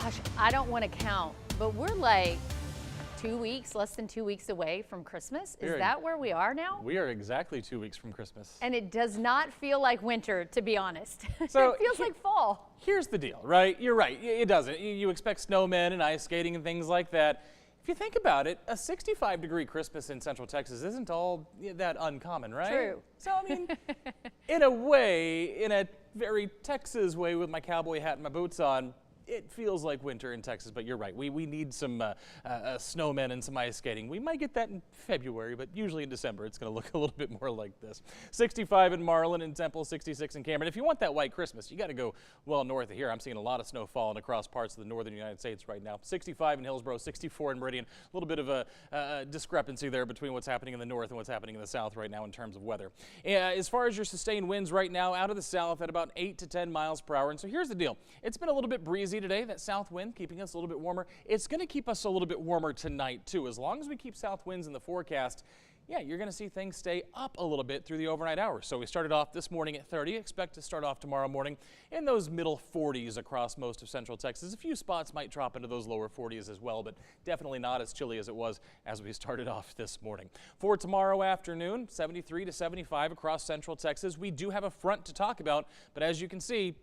Gosh, I don't want to count, but we're like 2 weeks, less than 2 weeks away from Christmas. Is that where we are now? We are exactly 2 weeks from Christmas. And it does not feel like winter, to be honest. So it feels like fall. Here's the deal, right? You're right. It doesn't. You expect snowmen and ice skating and things like that. If you think about it, a 65-degree Christmas in Central Texas isn't all that uncommon, right? True. So, I mean, in a way, in a very Texas way with my cowboy hat and my boots on, it feels like winter in Texas, but you're right. We need some snowmen and some ice skating. We might get that in February, but usually in December it's going to look a little bit more like this. 65 in Marlin and Temple, 66 in Cameron. If you want that white Christmas, you got to go well north of here. I'm seeing a lot of snow falling across parts of the northern United States right now. 65 in Hillsborough, 64 in Meridian. A little bit of a discrepancy there between what's happening in the north and what's happening in the south right now in terms of weather. As far as your sustained winds right now, out of the south at about 8 to 10 miles per hour. And so here's the deal. It's been a little bit breezy today, that south wind keeping us a little bit warmer. It's going to keep us a little bit warmer tonight too. As long as we keep south winds in the forecast, yeah, you're going to see things stay up a little bit through the overnight hours. So we started off this morning at 30. Expect to start off tomorrow morning in those middle 40s across most of central Texas. A few spots might drop into those lower 40s as well, but definitely not as chilly as it was as we started off this morning. For tomorrow afternoon, 73 to 75 across central Texas. We do have a front to talk about, but as you can see,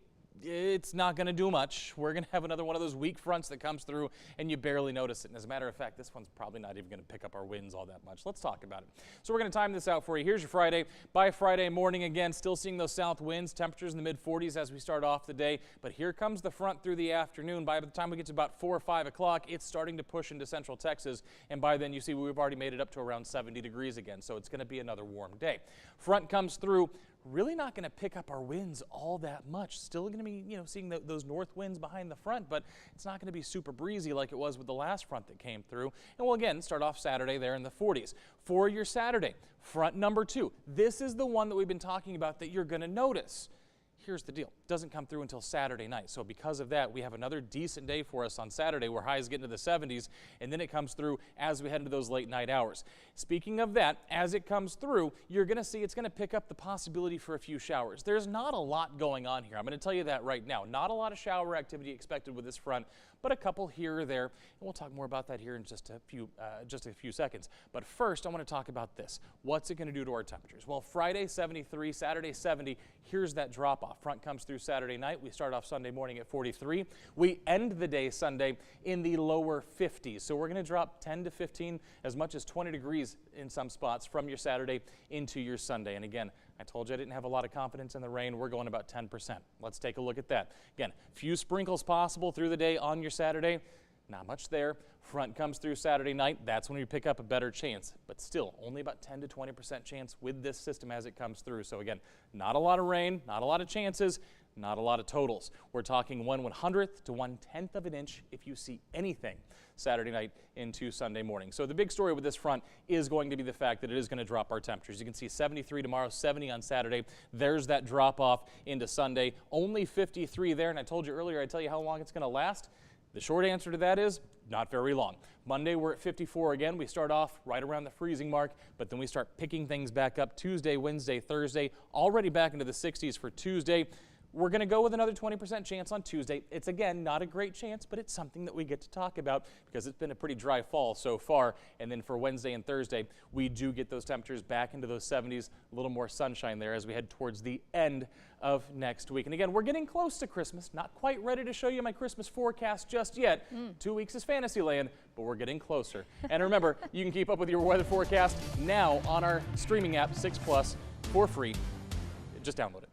it's not going to do much. We're going to have another one of those weak fronts that comes through and you barely notice it. And as a matter of fact, this one's probably not even going to pick up our winds all that much. Let's talk about it. So we're going to time this out for you. Here's your Friday. By Friday morning, again, still seeing those south winds, temperatures in the mid-40s as we start off the day. But here comes the front through the afternoon. By the time we get to about 4 or 5 o'clock, it's starting to push into central Texas. And by then, you see we've already made it up to around 70 degrees again. So it's going to be another warm day. Front comes through. Really not going to pick up our winds all that much. Still going to be, seeing those north winds behind the front, but it's not going to be super breezy like it was with the last front that came through. And we'll again start off Saturday there in the 40s. For your Saturday, front number 2. This is the one that we've been talking about that you're going to notice. Here's the deal. It doesn't come through until Saturday night. So because of that, we have another decent day for us on Saturday where highs get into the 70s, and then it comes through as we head into those late night hours. Speaking of that, as it comes through, you're going to see it's going to pick up the possibility for a few showers. There's not a lot going on here. I'm going to tell you that right now. Not a lot of shower activity expected with this front, but a couple here or there. And we'll talk more about that here in just a few seconds. But first, I want to talk about this. What's it going to do to our temperatures? Well, Friday 73, Saturday 70. Here's that drop off. Front comes through Saturday night. We start off Sunday morning at 43. We end the day Sunday in the lower 50s. So we're going to drop 10 to 15, as much as 20 degrees in some spots from your Saturday into your Sunday. And again, I told you I didn't have a lot of confidence in the rain. We're going about 10%. Let's take a look at that. Again, few sprinkles possible through the day on your Saturday. Not much there. Front comes through Saturday night. That's when we pick up a better chance. But still, only about 10 to 20% chance with this system as it comes through. So again, not a lot of rain, not a lot of chances, not a lot of totals. We're talking 1/100th to 1/10 of an inch if you see anything Saturday night into Sunday morning. So the big story with this front is going to be the fact that it is going to drop our temperatures. You can see 73 tomorrow, 70 on Saturday. There's that drop off into Sunday. Only 53 there. And I told you earlier, I'd tell you how long it's going to last. The short answer to that is not very long. Monday, we're at 54 again. We start off right around the freezing mark, but then we start picking things back up Tuesday, Wednesday, Thursday, already back into the 60s for Tuesday. We're going to go with another 20% chance on Tuesday. It's, again, not a great chance, but it's something that we get to talk about because it's been a pretty dry fall so far. And then for Wednesday and Thursday, we do get those temperatures back into those 70s, a little more sunshine there as we head towards the end of next week. And again, we're getting close to Christmas. Not quite ready to show you my Christmas forecast just yet. 2 weeks is Fantasyland, but we're getting closer. And remember, you can keep up with your weather forecast now on our streaming app, 6 Plus, for free. Just download it.